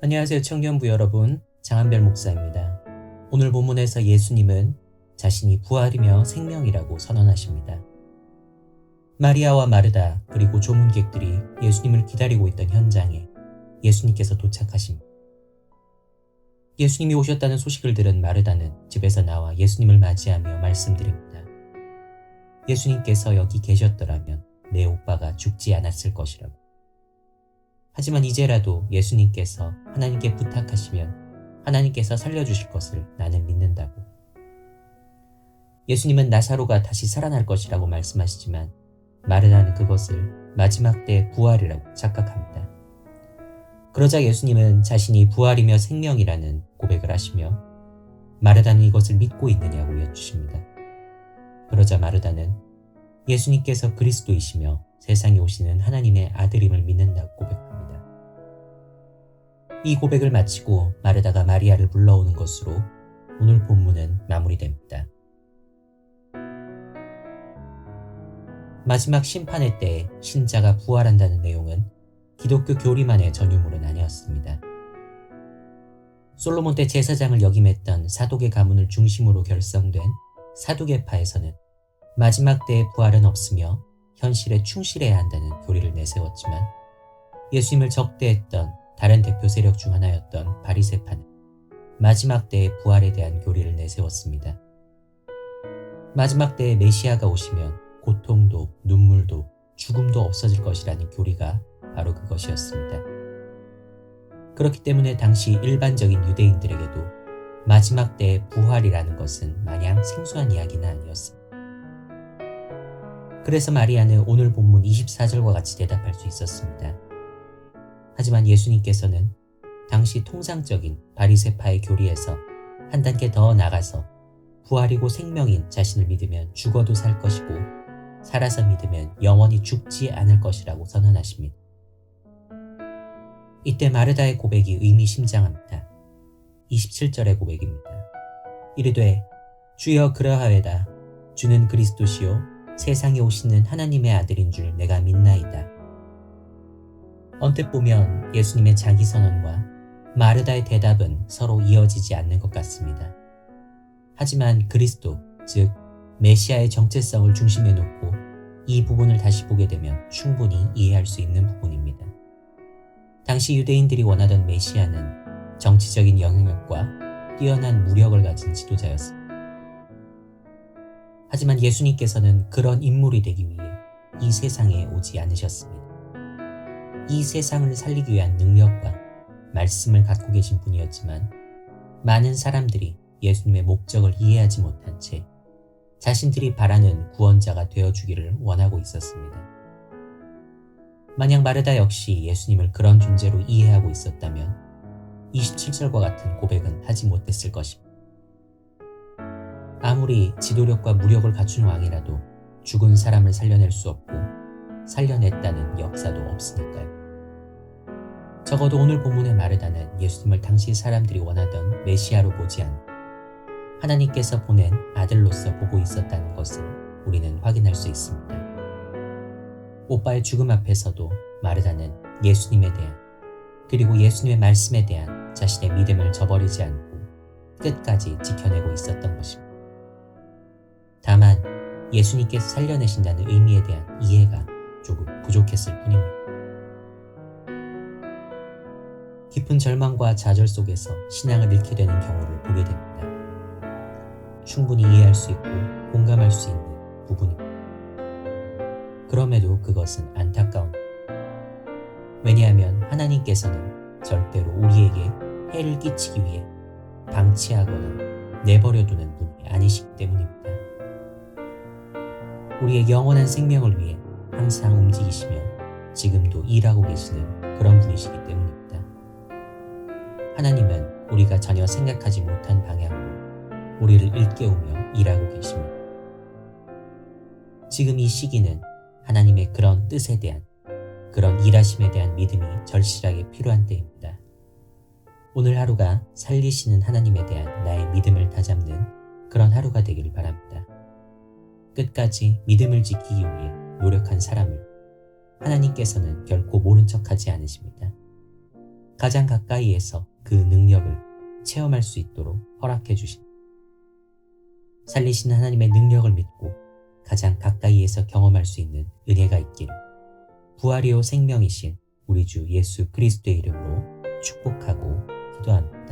안녕하세요, 청년부 여러분. 장한별 목사입니다. 오늘 본문에서 예수님은 자신이 부활이며 생명이라고 선언하십니다. 마리아와 마르다 그리고 조문객들이 예수님을 기다리고 있던 현장에 예수님께서 도착하십니다. 예수님이 오셨다는 소식을 들은 마르다는 집에서 나와 예수님을 맞이하며 말씀드립니다. 예수님께서 여기 계셨더라면 내 오빠가 죽지 않았을 것이라고. 하지만 이제라도 예수님께서 하나님께 부탁하시면 하나님께서 살려주실 것을 나는 믿는다고. 예수님은 나사로가 다시 살아날 것이라고 말씀하시지만 마르다는 그것을 마지막 때의 부활이라고 착각합니다. 그러자 예수님은 자신이 부활이며 생명이라는 고백을 하시며 마르다는 이것을 믿고 있느냐고 여쭈십니다. 그러자 마르다는 예수님께서 그리스도이시며 세상에 오시는 하나님의 아들임을 믿는다고 고백합니다. 이 고백을 마치고 마르다가 마리아를 불러오는 것으로 오늘 본문은 마무리됩니다. 마지막 심판의 때에 신자가 부활한다는 내용은 기독교 교리만의 전유물은 아니었습니다. 솔로몬 때 제사장을 역임했던 사독의 가문을 중심으로 결성된 사두개파에서는 마지막 때의 부활은 없으며 현실에 충실해야 한다는 교리를 내세웠지만 예수님을 적대했던 다른 대표 세력 중 하나였던 바리새파는 마지막 때의 부활에 대한 교리를 내세웠습니다. 마지막 때에 메시아가 오시면 고통도 눈물도 죽음도 없어질 것이라는 교리가 바로 그것이었습니다. 그렇기 때문에 당시 일반적인 유대인들에게도 마지막 때의 부활이라는 것은 마냥 생소한 이야기는 아니었습니다. 그래서 마리아는 오늘 본문 24절과 같이 대답할 수 있었습니다. 하지만 예수님께서는 당시 통상적인 바리새파의 교리에서 한 단계 더 나가서 부활이고 생명인 자신을 믿으면 죽어도 살 것이고 살아서 믿으면 영원히 죽지 않을 것이라고 선언하십니다. 이때 마르다의 고백이 의미심장합니다. 27절의 고백입니다. 이르되 주여 그러하외다. 주는 그리스도시요 세상에 오시는 하나님의 아들인 줄 내가 믿나이다. 언뜻 보면 예수님의 자기 선언과 마르다의 대답은 서로 이어지지 않는 것 같습니다. 하지만 그리스도, 즉 메시아의 정체성을 중심에 놓고 이 부분을 다시 보게 되면 충분히 이해할 수 있는 부분입니다. 당시 유대인들이 원하던 메시아는 정치적인 영향력과 뛰어난 무력을 가진 지도자였습니다. 하지만 예수님께서는 그런 인물이 되기 위해 이 세상에 오지 않으셨습니다. 이 세상을 살리기 위한 능력과 말씀을 갖고 계신 분이었지만 많은 사람들이 예수님의 목적을 이해하지 못한 채 자신들이 바라는 구원자가 되어주기를 원하고 있었습니다. 만약 마르다 역시 예수님을 그런 존재로 이해하고 있었다면 27절과 같은 고백은 하지 못했을 것입니다. 아무리 지도력과 무력을 갖춘 왕이라도 죽은 사람을 살려낼 수 없고 살려냈다는 역사도 없으니까요. 적어도 오늘 본문의 마르다는 예수님을 당시 사람들이 원하던 메시아로 보지 않고 하나님께서 보낸 아들로서 보고 있었다는 것을 우리는 확인할 수 있습니다. 오빠의 죽음 앞에서도 마르다는 예수님에 대한 그리고 예수님의 말씀에 대한 자신의 믿음을 저버리지 않고 끝까지 지켜내고 있었던 것입니다. 다만 예수님께서 살려내신다는 의미에 대한 이해가 조금 부족했을 뿐입니다. 깊은 절망과 좌절 속에서 신앙을 잃게 되는 경우를 보게 됩니다. 충분히 이해할 수 있고 공감할 수 있는 부분입니다. 그럼에도 그것은 안타까운 왜냐하면 하나님께서는 절대로 우리에게 해를 끼치기 위해 방치하거나 내버려두는 분이 아니시기 때문입니다. 우리의 영원한 생명을 위해 항상 움직이시며 지금도 일하고 계시는 그런 분이시기 때문입니다. 하나님은 우리가 전혀 생각하지 못한 방향으로 우리를 일깨우며 일하고 계십니다. 지금 이 시기는 하나님의 그런 뜻에 대한 그런 일하심에 대한 믿음이 절실하게 필요한 때입니다. 오늘 하루가 살리시는 하나님에 대한 나의 믿음을 다잡는 그런 하루가 되길 바랍니다. 끝까지 믿음을 지키기 위해 노력한 사람을 하나님께서는 결코 모른 척하지 않으십니다. 가장 가까이에서 그 능력을 체험할 수 있도록 허락해 주신 살리신 하나님의 능력을 믿고 가장 가까이에서 경험할 수 있는 은혜가 있기를 부활이요 생명이신 우리 주 예수 그리스도의 이름으로 축복하고 기도합니다.